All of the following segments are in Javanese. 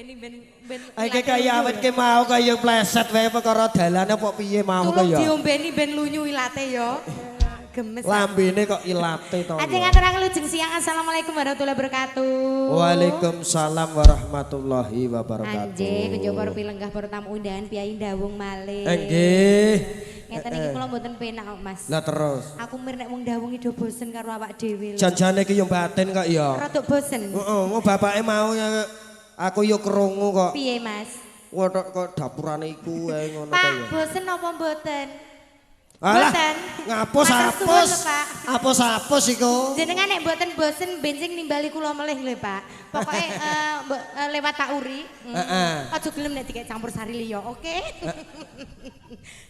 diombeni ben. Iki kaya awet ki mau kaya pleset wae perkara dalane apa piye mau kaya. Diombeni ben lunyu ilate ya. Gemes. Lambene kok ilate to. Ajeng ngaturaken lujeng siang. Assalamualaikum warahmatullahi wabarakatuh. Waalaikumsalam warahmatullahi wabarakatuh. Anjing kejaba rupi lenggah para tamu undangan Piyai Dawung malih. Nggih. Ngeten iki kula mboten penak kok Mas. Lah terus. Aku mir nek wong Dawung iki do bosen karo awak dhewe. Janjane iki yo batin kok ya. Rada bosen. Heeh, bapake mau ya aku yo krungu kok. Piye Mas? Kok dapurane iku wae ngono Pak, kaya. bosen apa mboten? Alah, Boten. ngapus-hapus. Hapus-hapus iku. Jenengan nek mboten bosen benjing nimbali kula melih lho, Pak. Pokoke lewat Pak Uri. Heeh. Aja gelem nek dikek campur sari liya, oke?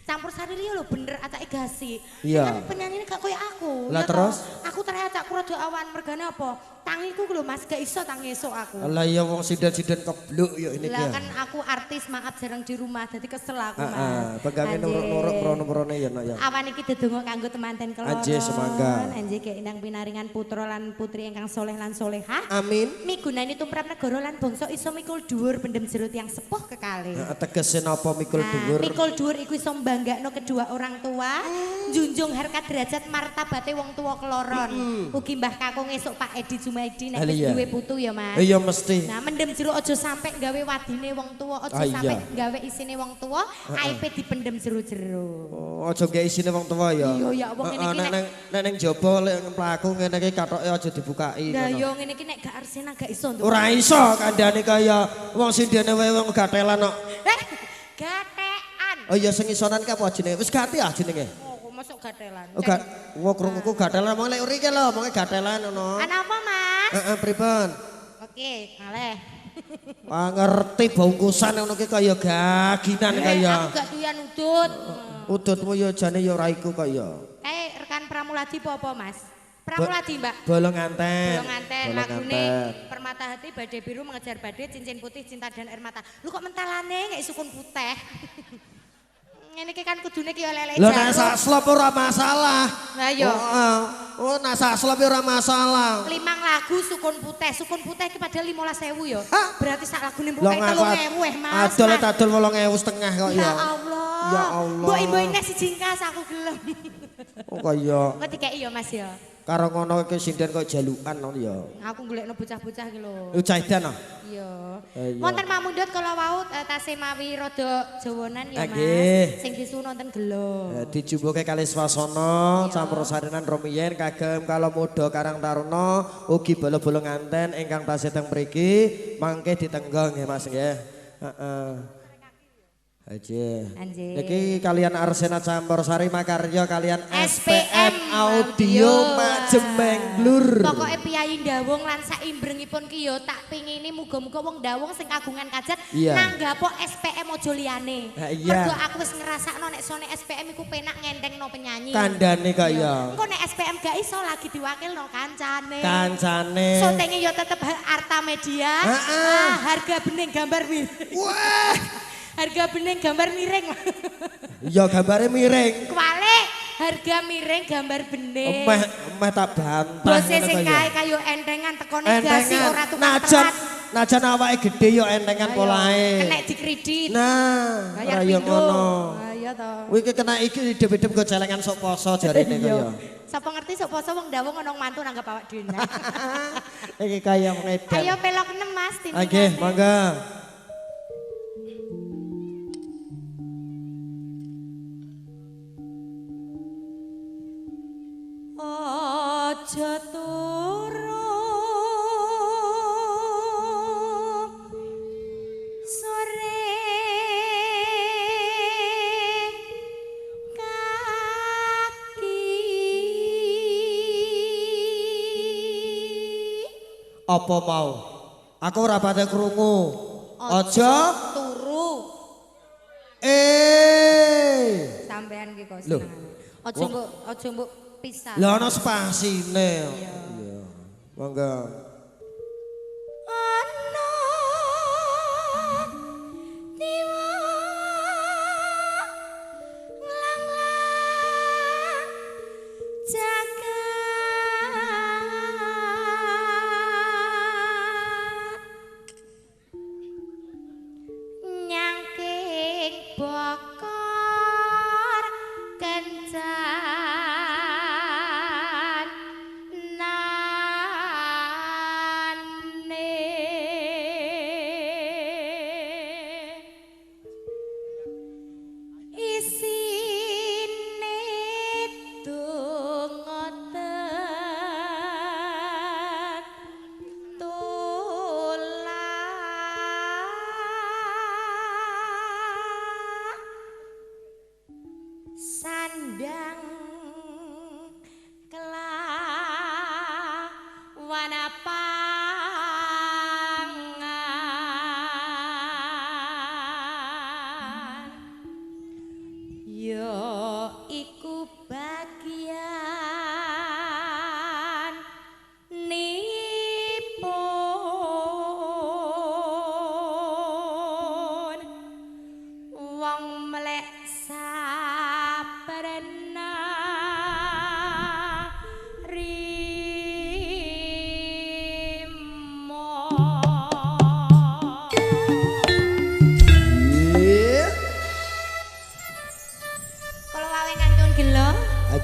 Campur sari liya lho bener atake gasi. Iya. Kan penyanyine gak koyo aku. Lah ya terus? toh? Aku teracak rada awan mergane apa? Tangiku lho Mas, gak iso tangi esuk aku. Lah ya wong sinden-sinden kebluk yo ini Lah ki. kan aku artis maaf jarang di rumah dadi kesel aku Mas. Heeh, pegange Anjing. nuruk-nuruk mrono-mrone ya nak ya. Awan iki dedonga kanggo temanten keloro. Anjir, semangga. Anjir kek indang pinaringan putra lan putri ingkang soleh lan solehah. Amin. Migunani tumrap negara lan bangsa iso mikul dhuwur pendem jero tiyang sepuh kekalih. Heeh, tegese napa mikul Nah, dhuwur? mikul dhuwur iku iso mbanggakno kedua orang tua, junjung harkat derajat martabate wong tua keloron. Ugi Mbah Kakung esuk Pak Edi Jumaidi nek wis Iya. duwe putu ya Mas. Iya mesti. Nah, mendem jero aja sampe gawe wadine wong tua, aja Ah, iya. sampe gawe isine wong tua, aipe dipendem jero-jero. Oh, aja gek isine wong tuwa ya. Iya ya wong ngene iki nek Nek ning jaba lek mlaku ngene iki kathoke aja dibukai. Lah ngono. yo ngene iki nek gak arsena gak iso nduk. Ora iso kandhane kaya wong sindene wae wong gatelan kok. Gatekan. Oh iya sing isonan ki apa jenenge? Wis gati ah jenenge. Oh, kok masuk gatelan. Oh gak wong krunguku gatelan mong lek uri ki lho, monge gatelan ngono. Ana apa, Mas? Heeh, pripun? Oke, ngaleh. Ah ngerti bungkusan ngono ki kaya gaginan kaya. Aku gak doyan udut. Udutmu ya jane ya ora iku kaya. Rekan Pramuladi apa, Mas? Pramuladi, Mbak. Bolong nganten. Belum nganten Bolong lagune nganten. Permata Hati Badai Biru Mengejar Badai Cincin Putih Cinta dan Air Mata. Lu kok mentalane kayak sukun putih. Ngene iki kan kudune ki oleh-oleh Lho nek saslop ora masalah. Lah yo. Oh, nek saslop ora masalah. 5 lagu sukun putih. Sukun putih ki padahal 15.000 ya. Hah? Berarti sak lagune mbok Lho kae 3.000 Mas. Adol Mas. adol 8.500 kok Ya ya. Allah. Ya Allah. Mbok ibu nek siji kas aku gelem. Oh kaya Kok dikeki ya Mas ya. karo ngono iki sinden kok jalukan ngono ya. Aku golekno bocah-bocah ki lho. Ucaidan ah. Iya. Iya. Wonten mamundhut kala wau tasih mawi rada jawanan ya Mas. Nggih. Sing disu nonton gelo. Dijumbuke kali swasana campur sarinan romiyen kagem kala muda Karang Taruna ugi bolo-bolo nganten ingkang tasih teng mriki mangke ditenggo nggih Mas nggih. Heeh. Aja. Anjir. Niki kalian Arsena Campursari Makarya kalian SPM SPM Audio Majemeng Blur. Pokoke Piyai Dawung lan saimbrengipun ki yo tak pingini muga-muga wong Dawung sing kagungan kajat Iya. nanggapo SPM aja liyane. Ha, iya. Mergo aku wis ngrasakno nek sone SPM iku penak ngentengno penyanyi. Kandhane kaya Engko nek SPM gak iso lagi diwakilno kancane. kancane. Syutinge yo tetep Arta Media. Heeh. Harga bening gambar miring. Wah, Harga bening gambar miring. ya gambare miring. Kualik harga miring gambar bening. Emeh tak bantah. Bose ngono sing kaya. kae kayu entengan tekone gasi Entengan. ora tukang Najan telat. najan awake gede yo entengan polae. Kena dikredit. Nah, Bayar ora yo pindho. ngono. Ah iya to. Kuwi iki kena iki dep-dep go celengan sok poso jarine kaya. Sapa ngerti sok poso wong Dawung ana mantu nanggap awak dhewe. Iki kaya ngedan. Ayo pelok 6 Mas tindingan. Nggih, monggo. Aja turu sore kaki. Apa mau? Aku ora pate krungu. Aja turu sampean ki kok Loh. senengane. Aja mbok pisah. Lah ana spasine. Iya. Monggo. Ana diwa nglang-lang jagat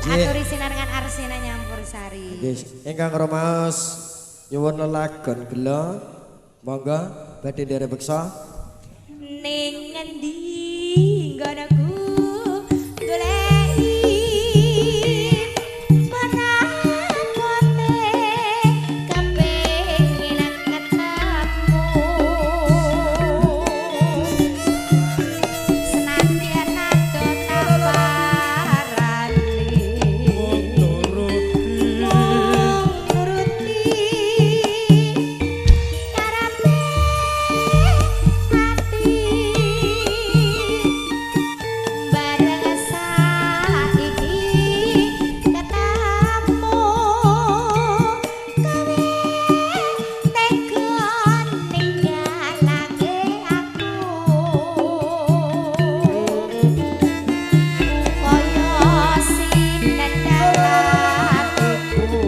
aturi sinarengan Arsina Nyampur Sari. Nggih, ingkang romaos nyuwun lelagon gelo. Monggo badhe nderek beksa. Ning ngendi nggonoku goleki penakote kepengin ketemu senadyan ado taparane nuruti karepe ati bareng saiki ketemu kowe tegon ninggalake aku kaya sinendang atiku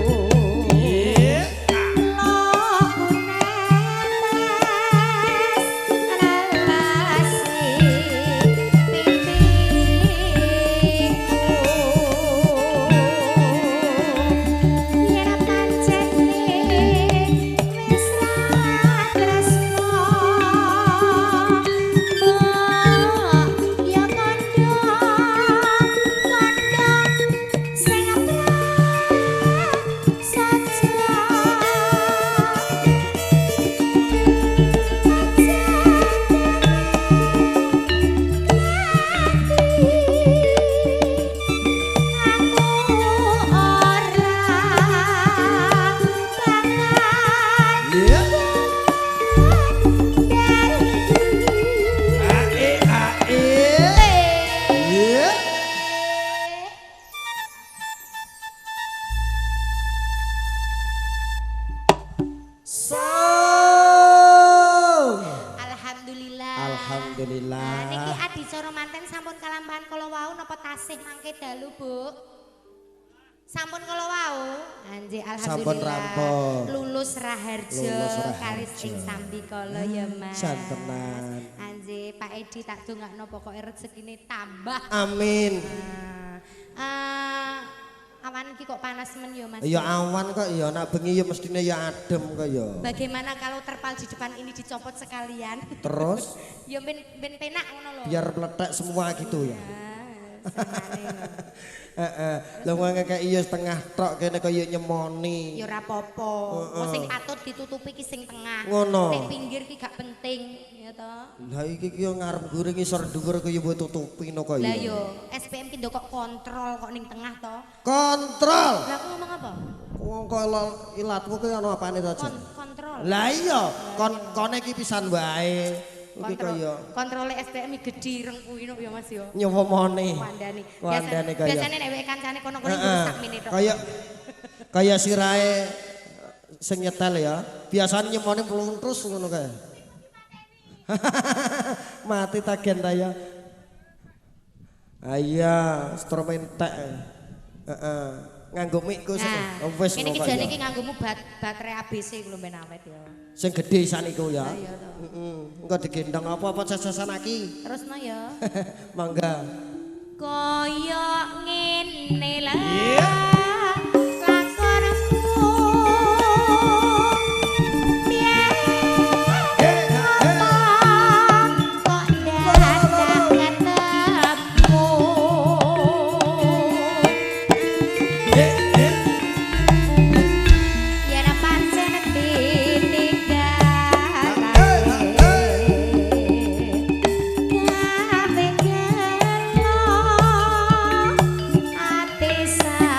Alhamdulillah. Niki adicara manten sampun kalampahan kala wau napa tasih mangke dalu, Bu? Sampun kala wau. Anjir alhamdulillah. Sampun rampung. Lulus Raharjo Lulus Raharjo. kalis ing sambi kala ya, Mas. Santenan. Anjir Pak Edi tak dongakno pokoke rezekine tambah. Amin. Awan iki kok panas men ya, Mas. Ya awan kok ya nak bengi ya mestine ya adem kok ya. Bagaimana kalau terpal di depan ini dicopot sekalian? Terus Ya ben penak ngono lho. biar meletak semua gitu ya. Senane lho. Heeh. Lah wong kayak iya setengah tok kene kaya nyemoni. Ya ora apa-apa. Wong sing patut ditutupi ki sing tengah. Ngono. Nek pinggir ki gak penting, ya toh. Lah iki ki yo ngarep gure ngisor dhuwur kaya mbok tutupi no kaya. Lah yo SPM ki ndok kok kontrol kok ning tengah toh. Kontrol. Lah aku ngomong apa? Wong kok ilatmu ki ana apane to, Jan? Kontrol. Lah iya, kone iki pisan wae. Iki kaya kontrole SPM gede ireng kuwi no ya Mas yo. nyewomone. Wandani. Wandane kaya. Biasane nek wek kancane kono-kono rusak mene tok. Kaya sirahe sing nyetel ya. Biasane nyemone pluntrus ngono kae. Mati tagen ta ya. Iya, instrumen tek. Heeh. Nganggo mic ku wis ngono. Ini ki jane ki nganggomu baterai ABC ku lho ben awet ya. Sing gedhe saniku ya. Iya to. Heeh. Engko digendong apa-apa jajasan aki. Terusno ya. Mangga. Kaya ngene lah. Ate sa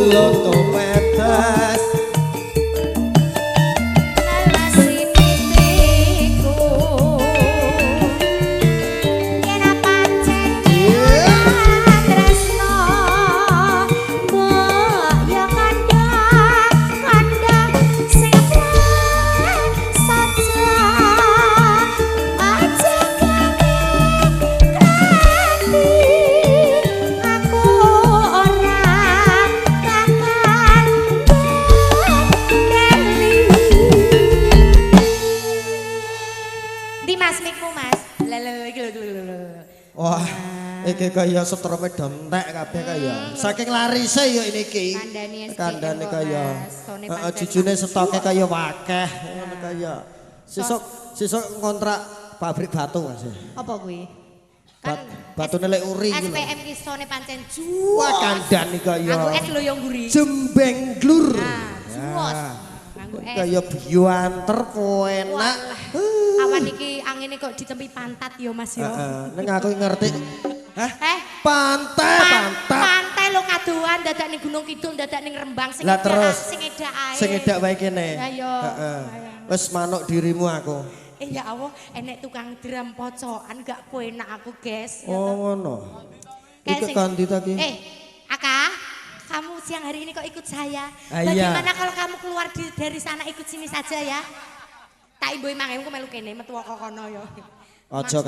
loto pedas wah, iki kaya setrome dontek kabeh kaya. Saking larise ya ini iki. Kandhane kaya. Heeh, jujune stoke kaya wakeh ngono kaya. Sesuk ngontrak pabrik batu Mas. Apa kuwi? Batune lek uri iki lho. SPM isone pancen juwos. Wah, kandhane kaya. Nganggo es lho yang guri. Jembenglur. Nah, juwos. Nganggo es. Kaya bianter enak. Awan iki angine kok ditempi pantat ya Mas ya. Ning aku ngerti. Hah? Pantai. Pantai lo kadoan dadak ning Gunung Kidul, dadak ning Rembang sing edak ae. Sing edak wae kene. Ayo. Wis manuk dirimu aku. Ya Allah, enek tukang drum pocokan gak kuenak aku, guys. Oh, ngono. Iki kanthi ta ki? Aka, kamu siang hari ini kok ikut saya? Iya. Bagaimana kalau kamu keluar dari sana ikut sini saja ya? Tak ibu mangemu melu kene metu kok kono ya. Aja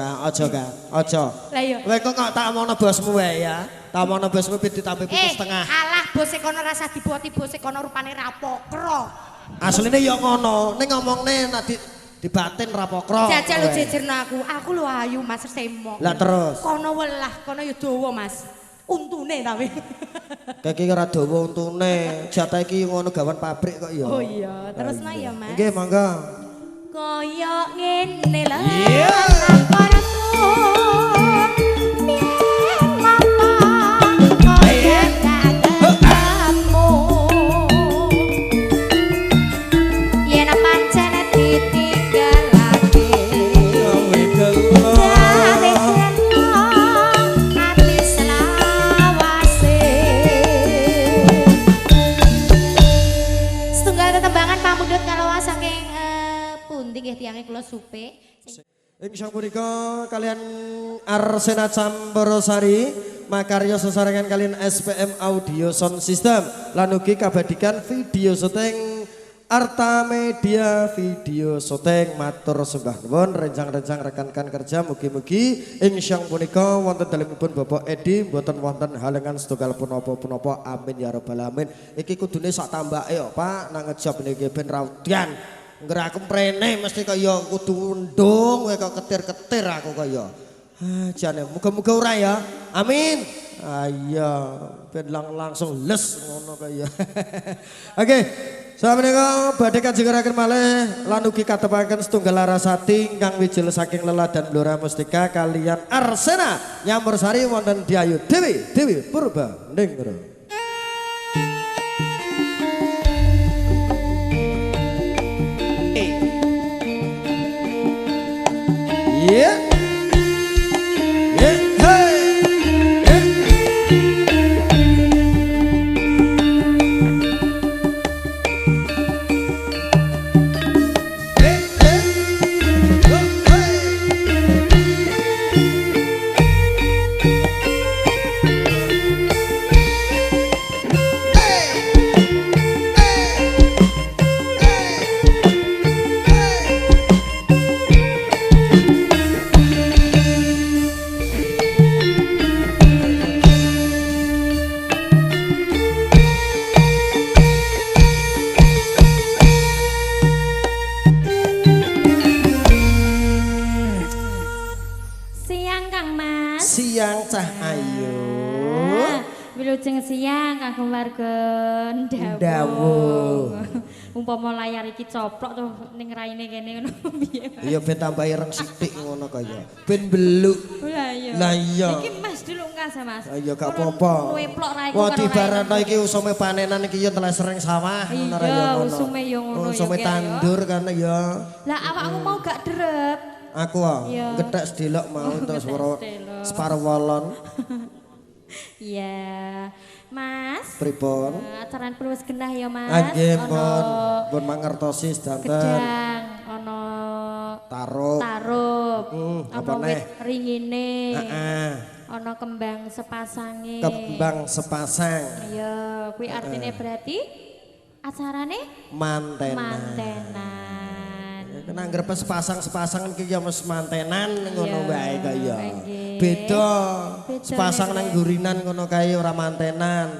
aja. Lah iya. Kowe kok tak omongno bosmu wae ya. Tak omongno bosmu ditampi 7,5. Alah bose kono rasa diboti bose kono rupane rapokro. Asline ya ngono, ning ngomongne nek dibatin rapokro. Jajal lo jejerno aku. Aku lho ayu Mas semok. Lah terus. Kono welah, kono ya dawa Mas. Untune tapi. Kayak iki ora dawa untune. Jatah iki ngono gawan pabrik kok ya. Oh iya, terusno ya Mas. Nggih, monggo. Koyok ngene lho. Tiangnya kula supe. Insya punika kalian Arsena Camborosari makarya sesarengan kalian SPM Audio Sound System lan ugi kabadikan video syuting Arta Media video syuting matur sembah nuwun rencang-rencang rekan-rekan kerja mugi-mugi insya punika wonten dalemipun Bapak Edi mboten wonten halangan setunggal punapa-punapa amin ya rabbal alamin. Iki kudune sak tambake ya Pak nang ngejob niki ben raudian. Ngger aku mrene mesti kaya kudu undung kowe kok ketir-ketir aku kaya. Jane muga-muga ora ya. Amin. Iya, ben langsung les ngono kaya. Oke. Samenika badhe kanjengaraken malih lan ugi katepaken setunggal larasati ingkang wijil saking Lela dan Blora Mustika kalian Arsena Nyambursari wonten Diayu Dewi Purba Ningro. Yeah. Wilujeng siang kanggo warga Ndawo. Umpama layar iki coplok tuh ning raine kene ngono piye. Iya ben tambah ireng sithik ngono kaya. Ben beluk. Lah iya. Iki Mas dilungkas Mas. Iya gak apa-apa. Wah dibarana iki usume panenan iki ya telesering sawah ngono ra ya ngono. Iya usume yo ngono ya. Usume tandur kan ya. Lah awakmu mau gak drep? Aku gethek sedelok mau terus separo wolon. Iya, Mas. Pripun? Acarane pun wis genah ya, Mas. Nggih, pun mangertosi sedanten. Gedang, ana tarup. Ana wit ringine. Heeh. Ana kembang sepasange. Kembang sepasang. Iya, kuwi artine berarti acarane mantenan. Nang grepe sepasang iki ya mesti mantenan ngono wae kaya. Beda. Sepasang nang gurinan ngono kae ora mantenan.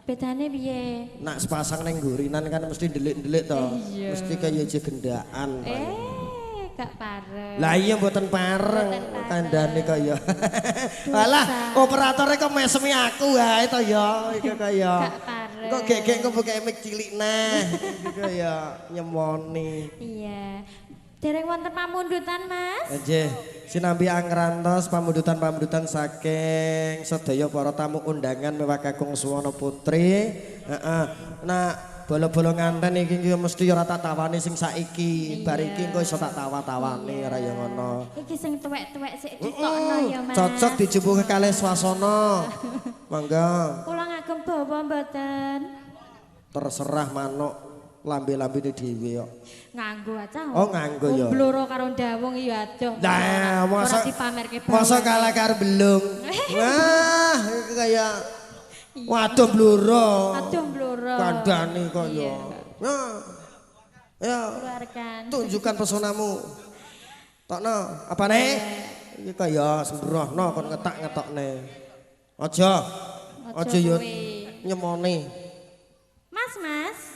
Bedane piye? Nak sepasang nang gurinan kan mesti ndelik-ndelik to. Mesti kaya jegendaan. Gak pareng. Lah iya mboten pareng kandhane kaya. Walah, operatore kok mesemi aku wae to ya. Iki kaya. Gak pareng. Kok gek-gek kebuka mik cilik nah. Iki kaya nyemoni. Iya. Dereng wonten pamundutan, Mas? Nggih, sinambi angrantos pamundutan-pamundutan saking sedaya para tamu undangan mewah kakung Suwana Putri. Heeh. Nah, bolo-bolo nganten iki mesti ora tak tawani sing saiki. Bar iki engko iso tak tawa-tawani ora ya ngono. Iki sing tuwek-tuwek sik ditokno ya, Mas. Cocok dijumbuke kalih swasana. Mangga. Kula ngagem bawa mboten. Terserah manuk lambe-lambene dhewe kok. Nganggo aja. Oh, nganggo ya. Bloro karo ndawung ya adoh. Lah, masa dipamerke masa kalah karo belung. Wah, iki kaya waduh bluro. Aduh bloro. Kandhane kaya. Nah. Ya. Keluarkan. Tunjukkan pesonamu. Tokno, apane? Iki kaya sembrohno kon ngetak-ngetokne. Aja. Aja ya nyemoni. Mas.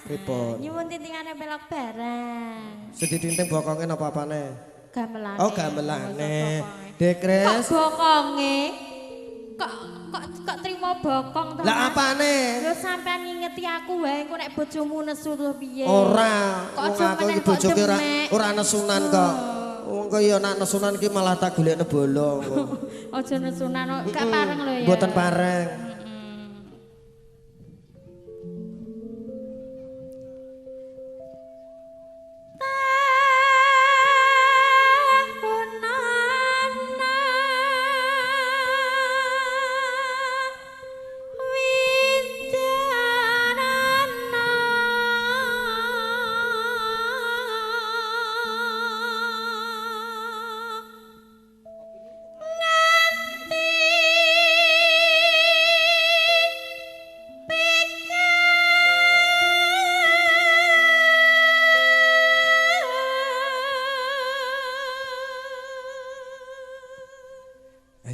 Pripun? Nyuwun tintingane pelok barang. Seditinting bokonge napa apane? Gamelane. Oh, gamelane. Dekres. Kok bokonge? Kok trimo bokong to? Lah apane? Lho sampean ngingeti aku wae engko nek bojomu nesu to piye? Ora. Kok Wong aja aku meneh iki bojoke ora nesunan kok. Wong kaya nak nesunan ki malah tak golekne bola engko. Aja nesunan gak pareng lho ya. Mboten pareng.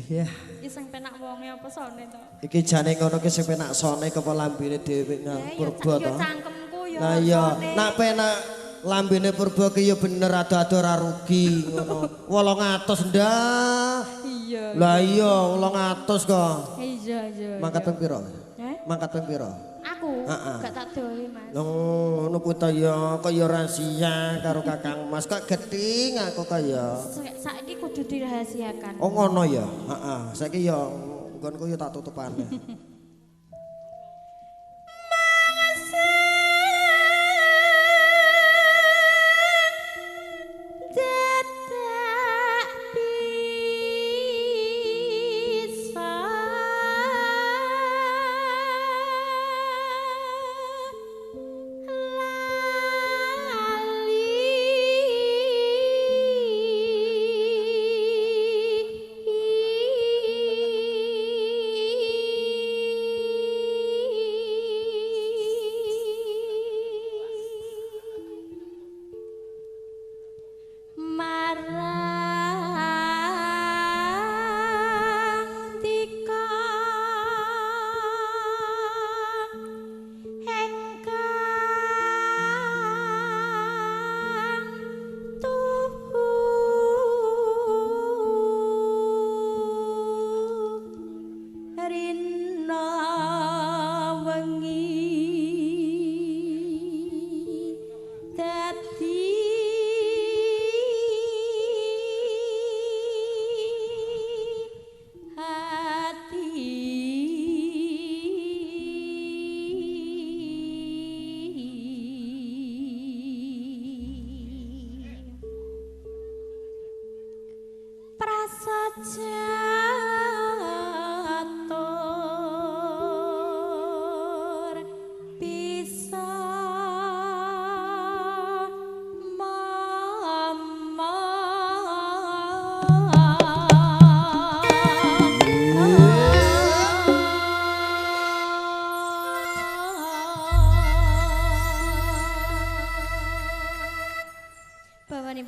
Iya. Iki sing penak wonge apa sone to? Iki jane ngono ki sing penak sone kapa lambene dhewe nang purba to. Ya cangkemku ya. Lah iya, nak penak lambene purba ki ya bener ado-ado ora rugi ngono. 800 ndah. Iya. Lah iya 800 kok. Iya. Mangkat ping pira? Mangkat ping pira? Aku gak tak doli, Mas. Ngono ku ta ya kaya rahasia karo Kakang Mas. Kok gething aku kaya. Saiki kudu dirahasiakan. Oh ngono ya. Heeh. Saiki ya nggonku ya tak tutupane.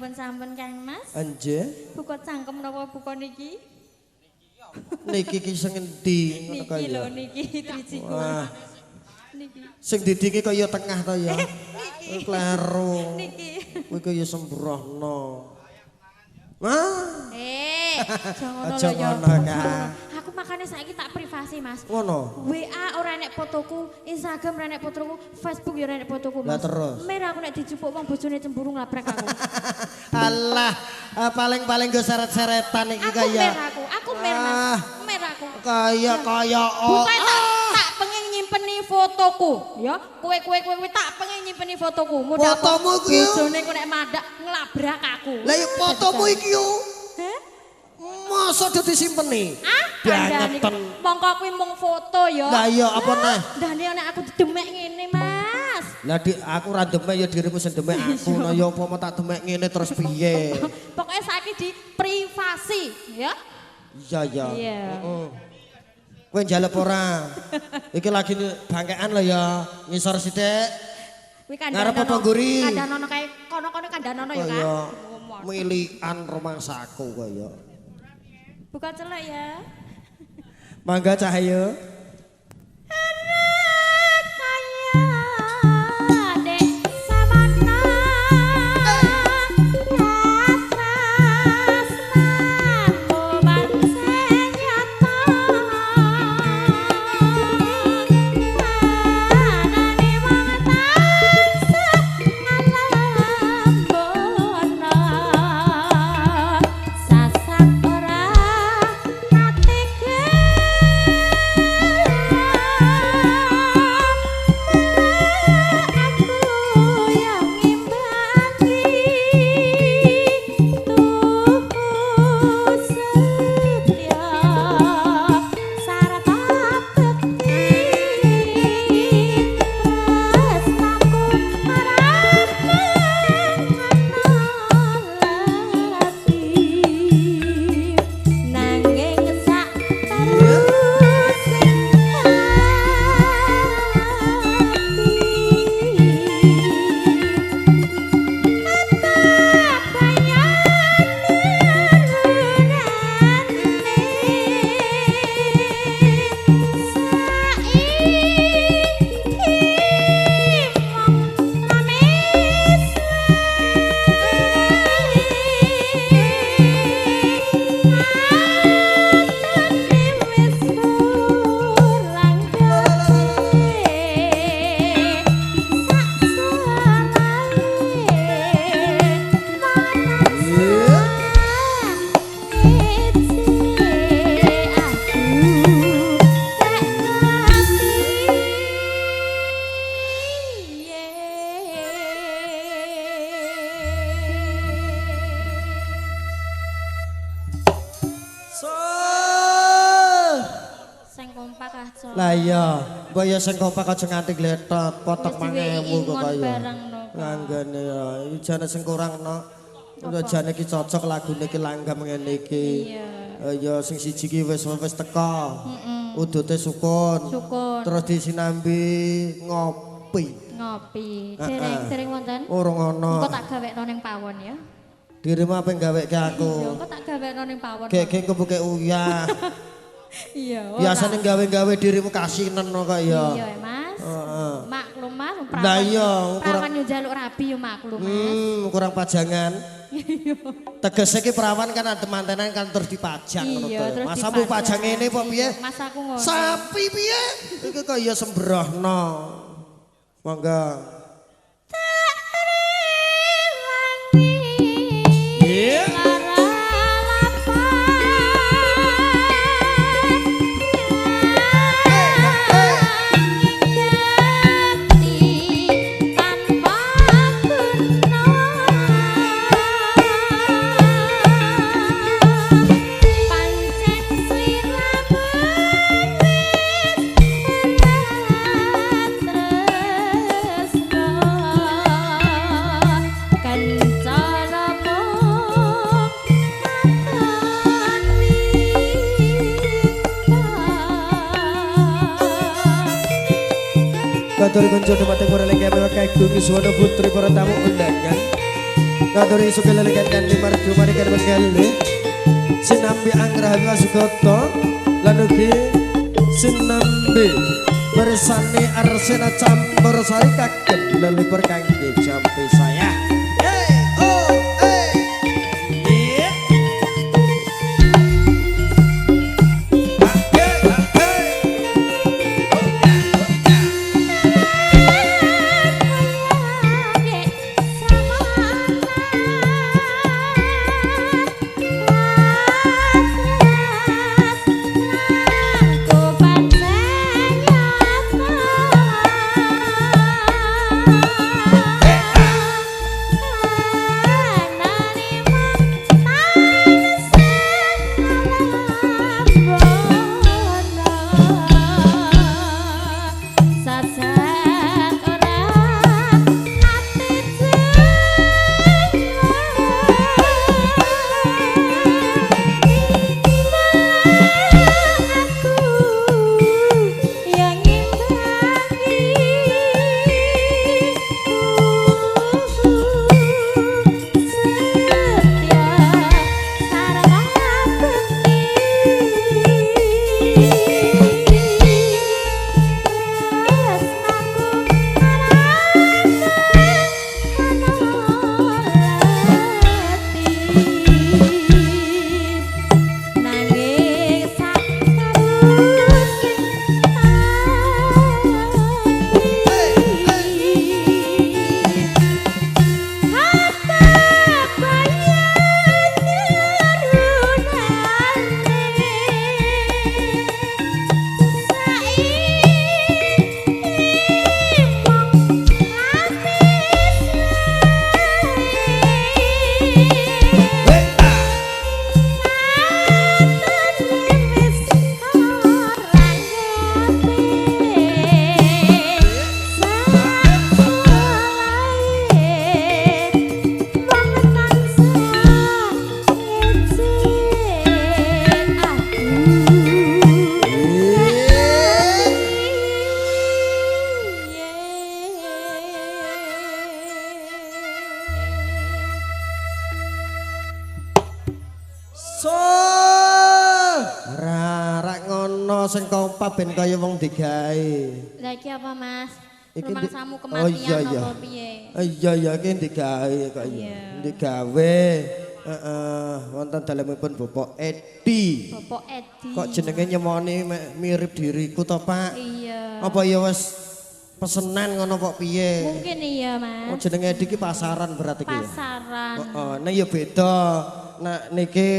sampun Kang Mas. Nggih. Buka cangkem napa buka niki? Niki ki sing endi ngono Niki lho kaya. niki trijiku. Wah, Niki. sing didiki kaya tengah to ya. Kleru. Niki. Kuwi kaya sembrohno. Wah, Jangan aja lho ya. ngono, Kak. Aku makane saiki tak privasi, Mas. ngono. WA ora nek fotoku, Instagram ora nek fotoku, Facebook ya ora nek fotoku, Lah Mas. terus? Mer aku nek dijupuk wong bojone cemburu nglabrak aku. Alah, paling-paling go seret-seretan iki kaya. Aku mer Mas. Mer aku. Kaya Bukan tak pengen nyimpeni fotoku, ya. Kowe tak pengen nyimpeni fotoku. Fotomu ku yo. Bojone ku nek mandak nglabrak aku. Lah ya fotomu iki yo. Heh? Masa do disimpeni? Bangetan. Mongko kuwi mung foto ya. Lah iya apa neh? Ndane nek aku demek ngene, Mas. Lah aku ra demek ya dirimu sing demek aku. Nah ya apa tak demek ngene terus piye? Pokoknya saiki di privasi, ya. Iya ya. Iya. Heeh. Kowe njaluk ora? Iki lagi bangkean lho ya. Ngisor sithik. Kuwi Ngarep apa ngguri? Kandhanono kae kono-kono kandhanono ya, Kak. Kaya milikan rumangsaku kaya. Buka celek ya. Mangga Cahyo. Lah iya, mbok ya sing kompak aja nganti gletot, potok 5.000 kok kaya. Langgane ya, iki jane sing kurang no. Udah jane iki cocok lagune iki langgam ngene iki. Iya. Ya sing siji ki wis teko. Udute sukun. Terus disinambi ngopi. Dereng wonten? Urung ana. Engko tak gawekno ning pawon ya. Dirimu apa gaweke aku? Iya, engko tak gawekno ning pawon. Gek kebuke uyah. Iya. Biasane gawe-gawe dirimu kasinen kok ya. Iya, Mas. Heeh. Maklum Mas, Lah iya, perawan yo njaluk rabi yo maklum, Mas. Kurang pajangan. Tegese ki perawan kan ada mantenan kan terus dipajang ngono to. Masa bu pajang ngene apa piye? Mas aku ngono. Sapi piye? Iki kaya sembrohno. Monggo. Iya. Batur kunci tempat yang kurang lagi kagum suara putri para tamu undangan. Ngaturi sugeng lelekan marjo marikan benggale sinambi anggrahawi wasugoto lan ugi sinambi bersani Arsena campur sari kagem lelipur kangge jampi saya. Sing kompak ben kaya wong digawe. Lah iki apa, Mas? Iki Rumangsamu kematian apa piye? Iya iya iki digawe kok iya. Digawe. Heeh, wonten dalemipun Bapak Edi. Bapak Edi. Kok jenenge nyemoni mirip diriku to, Pak? Iya. Apa ya wis pesenan ngono kok piye? Mungkin iya, Mas. Oh jenenge Edi ki pasaran berarti ki. Pasaran. Heeh, nek ya beda. Nek niki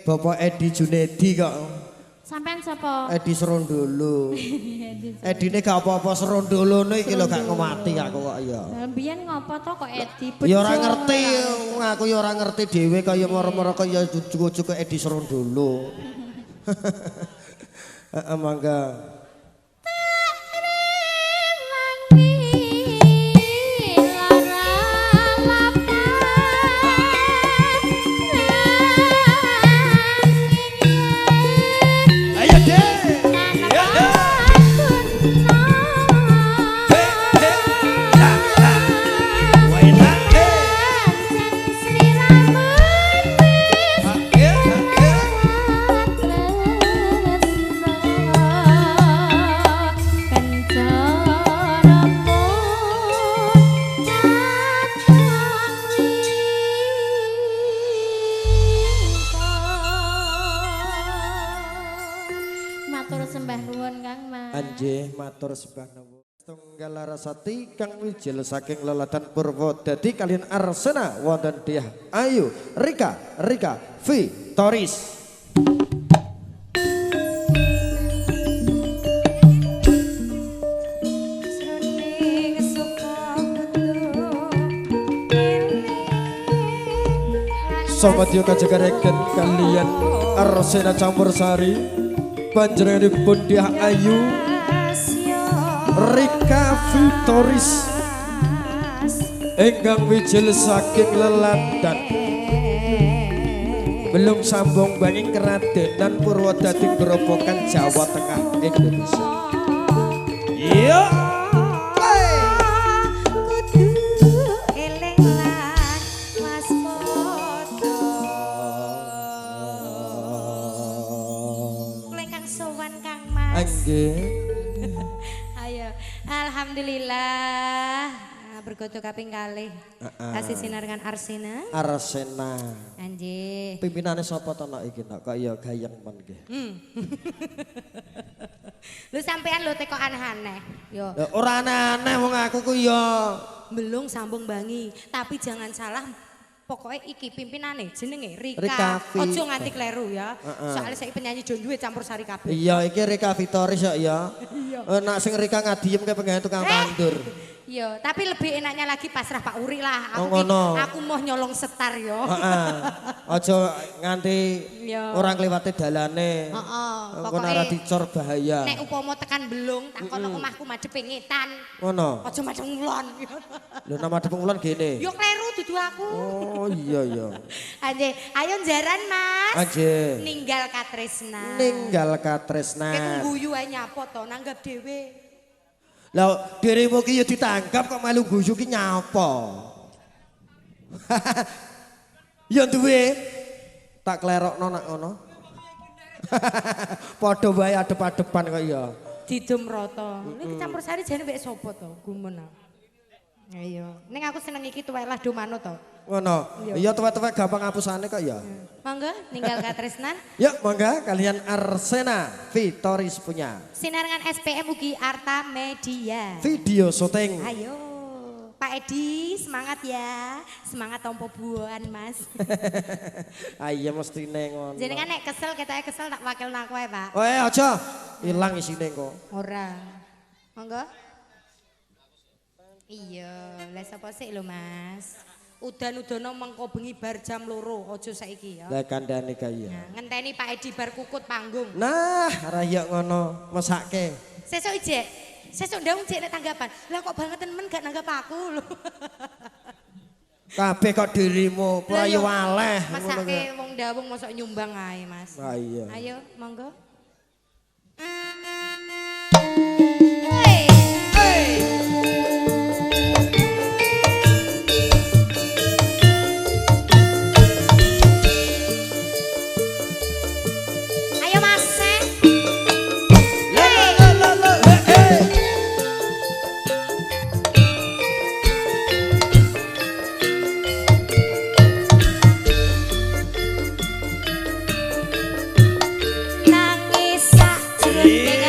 Bapak Edi Junedi kok. Sampean sapa? Edi Serondolo. Edine gak apa-apa Serondolone iki lho gak ngemati aku kok ya. Lah mbiyen ngopo to kok Edi? Ya ora ngerti, aku ya ora ngerti dhewe kaya moro-moro kaya jujuk-jujuk Edi Serondolo. Heeh mangga. Anjih matur sembah nuwun. Tunggal Larasati kang wijil saking leladan Purwodadi kalian Arsena wonten Diah Ayu Rika Vitoris. Sobat yo kajagareken kalian Arsena campur sari panjenenganipun Diah Ayu Rika Vitoris ingkang wijil saking leladan belum sambung banging keradenan Purwodadi Grobogan Jawa Tengah Indonesia. Iya. Kudu eling lan waspada. Alhamdulillah. Bergoto kaping kalih. Kasih sinar dengan Arsena. Arsena. Anjir. Pimpinane sapa to nek iki nek kok ya gayeng men nggih. Lu sampean lu teko aneh-aneh. Yo. Ora aneh-aneh wong aku ku ya Belum sambung bangi, tapi jangan salah. Pokoknya iki pimpinane jenenge Rika Rika. Vi. Ojo nganti kleru ya. Soalnya saya penyanyi John duwe campur sari kabeh. Iya iki Rika Vitoris ya. Nek sing Rika ngadiem ke pengen tukang tandur. Iya, tapi lebih enaknya lagi pasrah Pak Uri lah. Oh, ngono. Aku mau nyolong setar yo. Heeh. Aja nganti Iya. orang ngliwati dalane. Heeh, Engko ora dicor bahaya. Nek upama tekan belung, tak kono omahku madhep ngetan. Ngono. Aja madhep ngulon. Lho nama Depung Wulan gene. Yo kleru dudu aku. Oh iya iya. Anjir, ayo jaran Mas. Anjir. Ninggal Katresna. Ninggal Kayak katresnan. guyu ae nyapa to, nanggap dhewe. Lah dirimu ki ya ditangkap kok melu guyu ki nyapa? Ya duwe. Tak klerokno nak ngono. Padha wae adep-adepan kok ya. Didum rata. Iki campur sari jane mbek sapa to? Gumun. Ayo, ning aku seneng iki tuwek lah do manut to. Ngono. Iya tuwek-tuwek gampang ngapusane kok ya. Monggo ninggal Katresnan. Yuk mangga kalian Arsena Vitoris punya Sinarengan SPM ugi Arta Media. video syuting. Ayo, Pak Edi semangat ya. Semangat tompo buahan Mas. Ayo mesti ngono. Jenengan nek kesel ketoke kesel tak wakil nak kowe, Pak. Oh aja ilang isine kok. Ora. Monggo. Iya, lah sapa sik lho Mas. Udan-udana mengko bengi bar jam 2 aja saiki ya. Lah kandhane kaya. Nah, ngenteni Pak Edi bar kukut panggung. Nah, raya ngono, mesake. Sesuk ijek. Sesuk ndang ijek nek tanggapan. Lah kok banget men gak nanggap aku lho. Kabeh kok dirimu prayu waleh. Masake wong ndawung mosok nyumbang ae, Mas. Ah iya. Ayo, monggo. Ayo Mas. Nangis sak jroning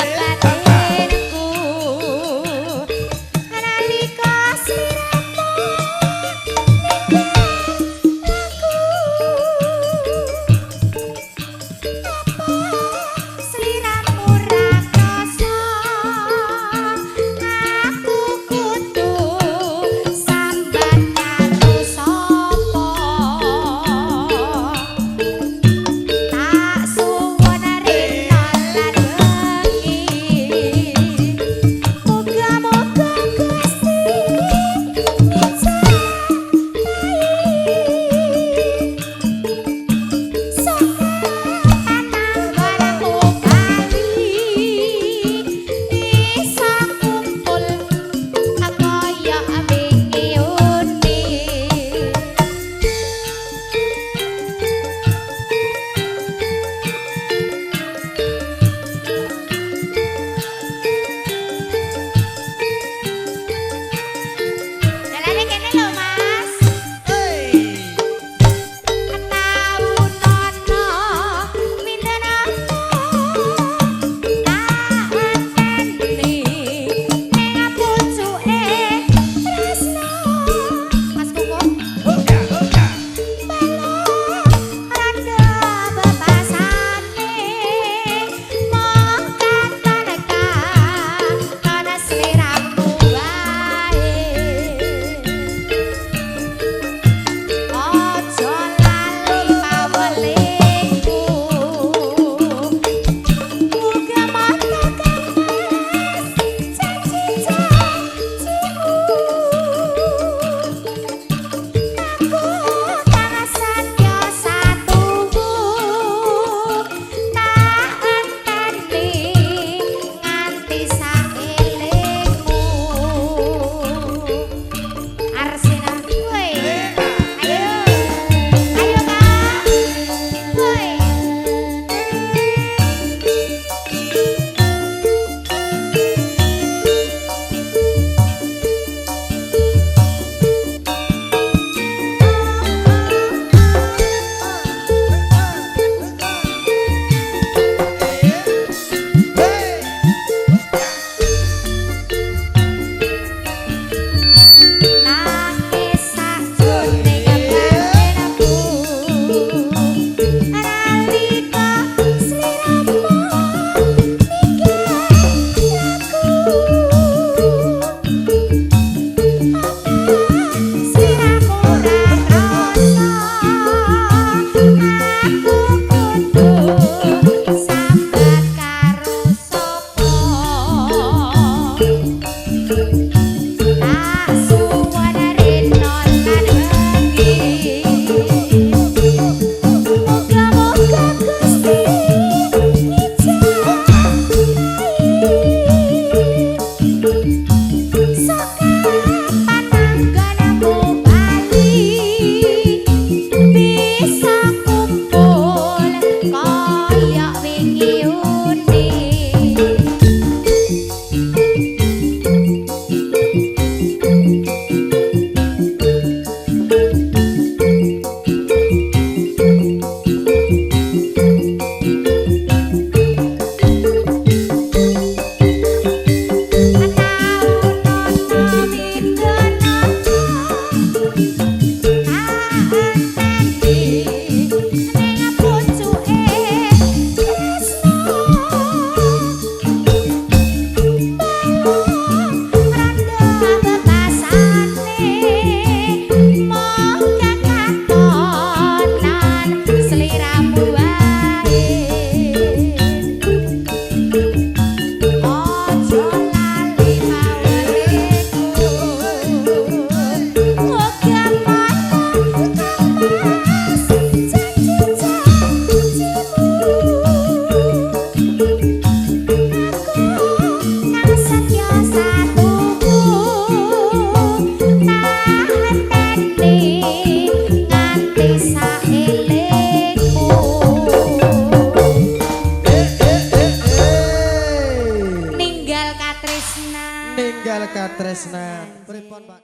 katresnan. Pripun, Pak?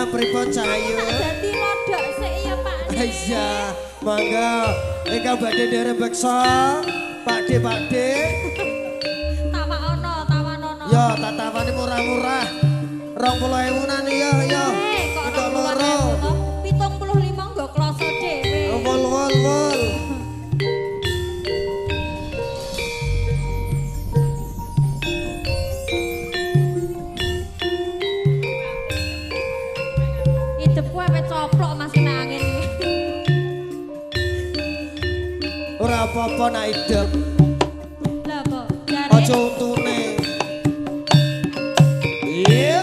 Pripun Cahayu? Dadi lodok sik ya Pak. Iya, monggo. Ingkang badhe nderek beksa, Pakde. Tawa ono. Ya, tak tawani murah-murah. 20.000-an ya. Kok loro. 75 nggo kloso dhewe. Wol. Idepku ape coplok Mas nek angin iki. Ora apa-apa nak idep. Lah kok jare. Aja untune. Iya.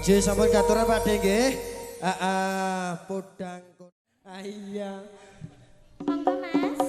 Aji sampun katuran Pak De nggih. Podang. Iya. Monggo Mas.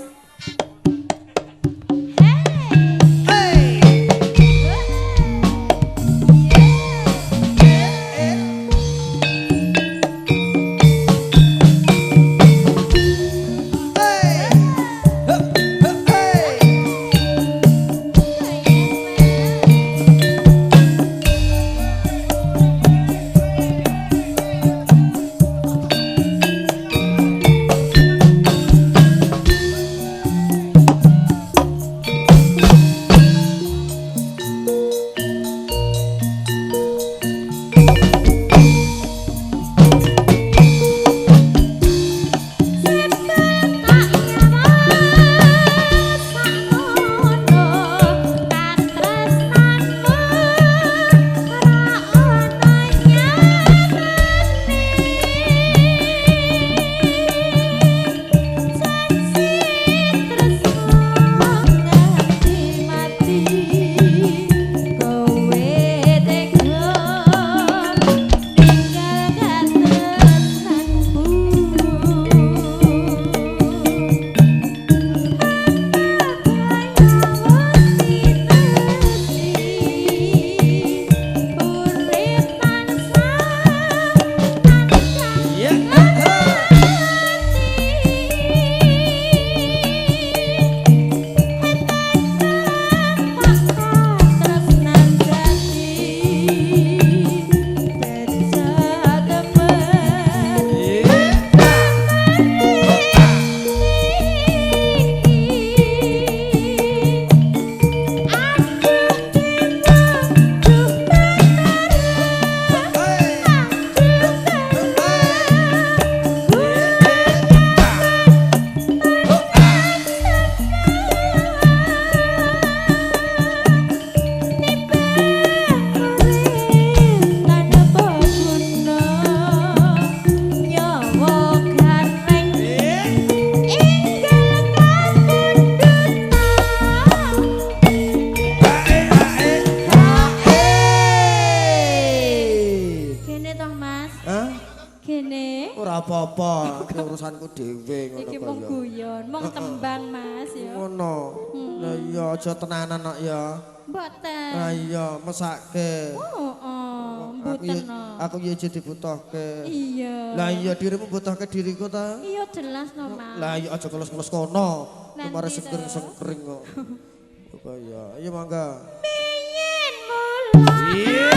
apa-apa, urusanku dhewe ngono iki kok mung ya. guyon, mung tembang Mas ya. Ngono. Lah iya aja tenanan kok ya. Mboten. Lah iya mesake. Mboten. Aku ya jadi dibutuhke. Iya. Lah iya dirimu butuhke diriku ta? Iya jelas no Mas. Lah iya aja keles-keles kono. Kemare Nanti sengkring-sengkring kok. Apa ya? Ayo mangga. Pingin mulai.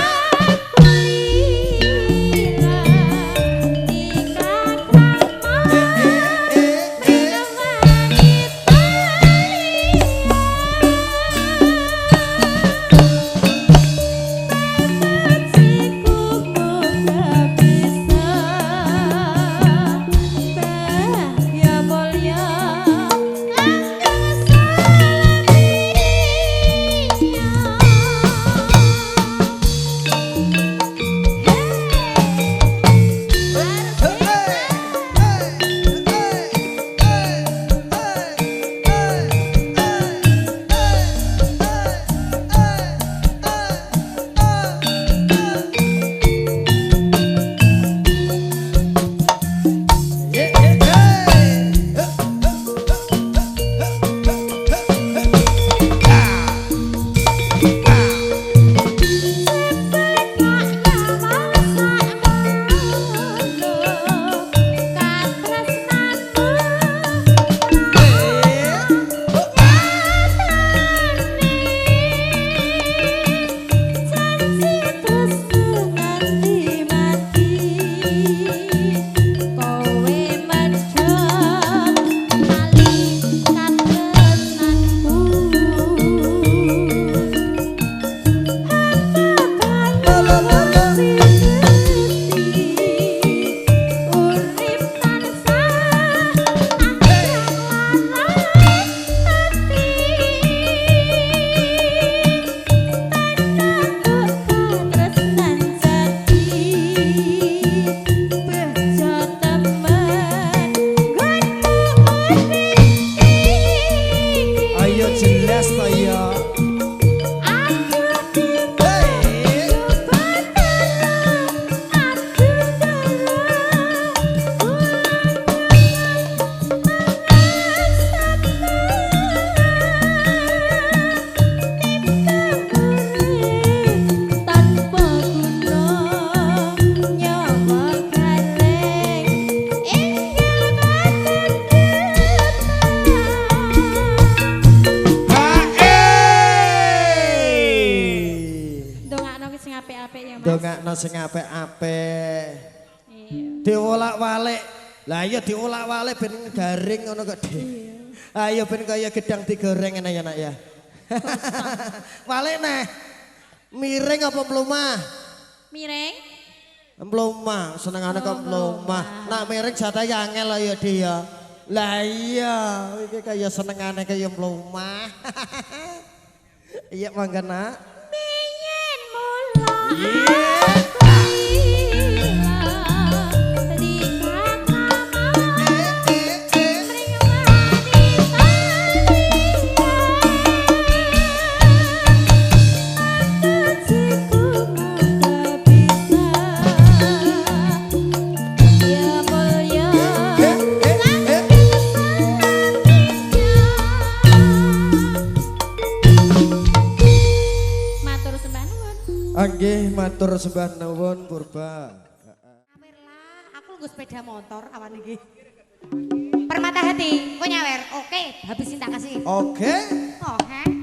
sing apik-apik. Iya. Diolak-walik. Lah iya diolak-walik ben garing ngono kok, Dik. Ayo ben kaya gedang digoreng ngene ya, Nak ya. Walik neh. Miring apa mlumah? Miring. Mlumah, senengane kok mlumah. Nak miring jatahe angel ya, Dik ya. Lah iya, iki kaya senengane kaya mlumah. Iya mangga, Nak. Biyen mula. Nggih, matur sembah nuwun purba. Awerlah, aku nggo sepeda motor awan iki. Permata hati, kok nyawer? Oke, habisin tak kasih. Oke. Oke.